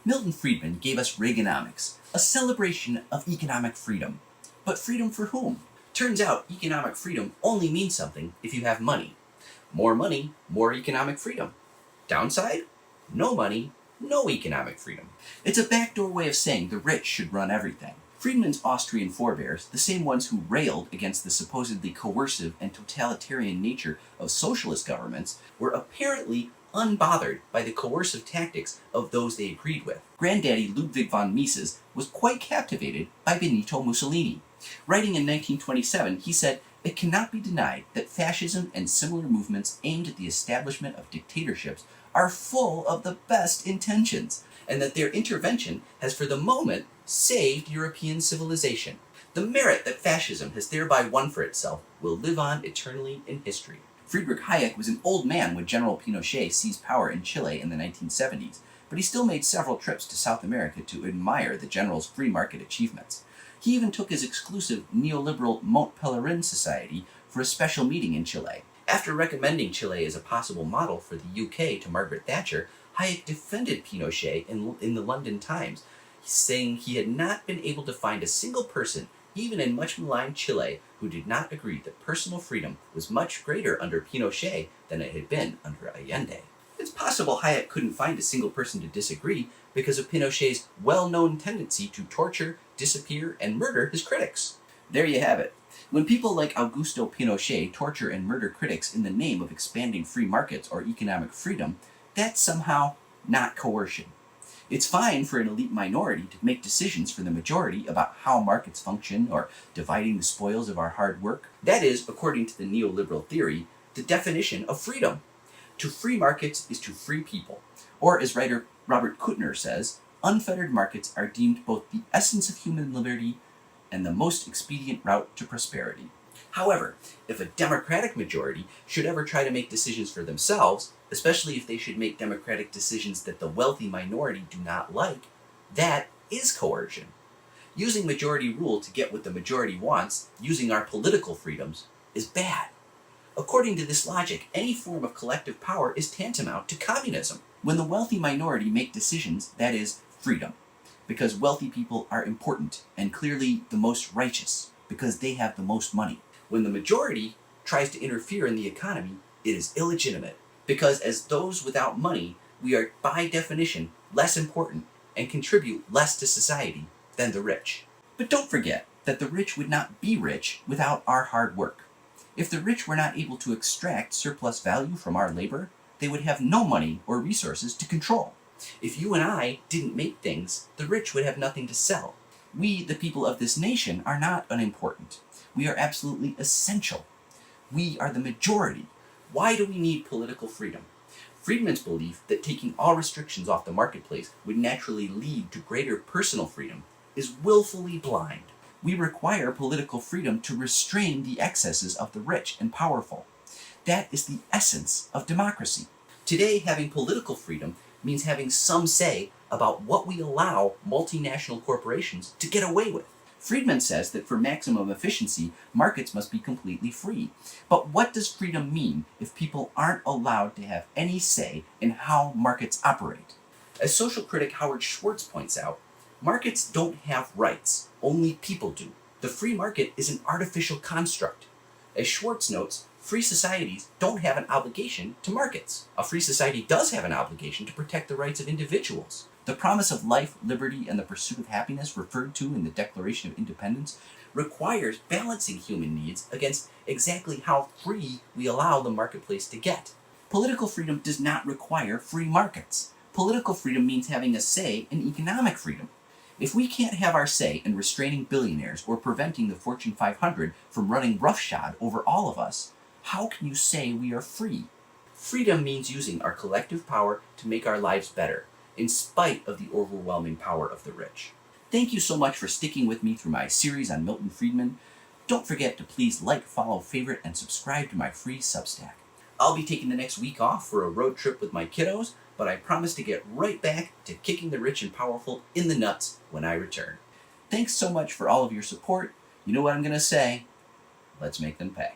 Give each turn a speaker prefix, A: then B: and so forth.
A: Milton Friedman gave us Reaganomics, a celebration of economic freedom. But freedom for whom? Turns out economic freedom only means something if you have money. More money, more economic freedom. Downside? No money, no economic freedom. It's a backdoor way of saying the rich should run everything. Friedman's Austrian forebears, the same ones who railed against the supposedly coercive and totalitarian nature of socialist governments, were apparently unbothered by the coercive tactics of those they agreed with. Granddaddy Ludwig von Mises was quite captivated by Benito Mussolini. Writing in 1927, he said, "It cannot be denied that fascism and similar movements aimed at the establishment of dictatorships are full of the best intentions, and that their intervention has for the moment saved European civilization. The merit that fascism has thereby won for itself will live on eternally in history." Friedrich Hayek was an old man when General Pinochet seized power in Chile in the 1970s, but he still made several trips to South America to admire the general's free market achievements. He even took his exclusive neoliberal Mont Pelerin Society for a special meeting in Chile. After recommending Chile as a possible model for the UK to Margaret Thatcher, Hayek defended Pinochet in the London Times, saying he had not been able to find a single person, even in much maligned Chile, who did not agree that personal freedom was much greater under Pinochet than it had been under Allende. It's possible Hayek couldn't find a single person to disagree because of Pinochet's well-known tendency to torture, disappear, and murder his critics. There you have it. When people like Augusto Pinochet torture and murder critics in the name of expanding free markets or economic freedom, that's somehow not coercion. It's fine for an elite minority to make decisions for the majority about how markets function or dividing the spoils of our hard work. That is, according to the neoliberal theory, the definition of freedom. To free markets is to free people. Or, as writer Robert Kuttner says, unfettered markets are deemed both the essence of human liberty and the most expedient route to prosperity. However, if a democratic majority should ever try to make decisions for themselves, especially if they should make democratic decisions that the wealthy minority do not like, that is coercion. Using majority rule to get what the majority wants, using our political freedoms, is bad. According to this logic, any form of collective power is tantamount to communism. When the wealthy minority make decisions, that is freedom, because wealthy people are important and clearly the most righteous, because they have the most money. When the majority tries to interfere in the economy, it is illegitimate, because as those without money, we are by definition less important and contribute less to society than the rich. But don't forget that the rich would not be rich without our hard work. If the rich were not able to extract surplus value from our labor, they would have no money or resources to control. If you and I didn't make things, the rich would have nothing to sell. We, the people of this nation, are not unimportant. We are absolutely essential. We are the majority. Why do we need political freedom? Friedman's belief that taking all restrictions off the marketplace would naturally lead to greater personal freedom is willfully blind. We require political freedom to restrain the excesses of the rich and powerful. That is the essence of democracy. Today, having political freedom means having some say about what we allow multinational corporations to get away with. Friedman says that for maximum efficiency, markets must be completely free. But what does freedom mean if people aren't allowed to have any say in how markets operate? As social critic Howard Schwartz points out, markets don't have rights, only people do. The free market is an artificial construct. As Schwartz notes, free societies don't have an obligation to markets. A free society does have an obligation to protect the rights of individuals. The promise of life, liberty, and the pursuit of happiness referred to in the Declaration of Independence requires balancing human needs against exactly how free we allow the marketplace to get. Political freedom does not require free markets. Political freedom means having a say in economic freedom. If we can't have our say in restraining billionaires or preventing the Fortune 500 from running roughshod over all of us, how can you say we are free? Freedom means using our collective power to make our lives better, in spite of the overwhelming power of the rich. Thank you so much for sticking with me through my series on Milton Friedman. Don't forget to please like, follow, favorite, and subscribe to my free Substack. I'll be taking the next week off for a road trip with my kiddos, but I promise to get right back to kicking the rich and powerful in the nuts when I return. Thanks so much for all of your support. You know what I'm going to say? Let's make them pay.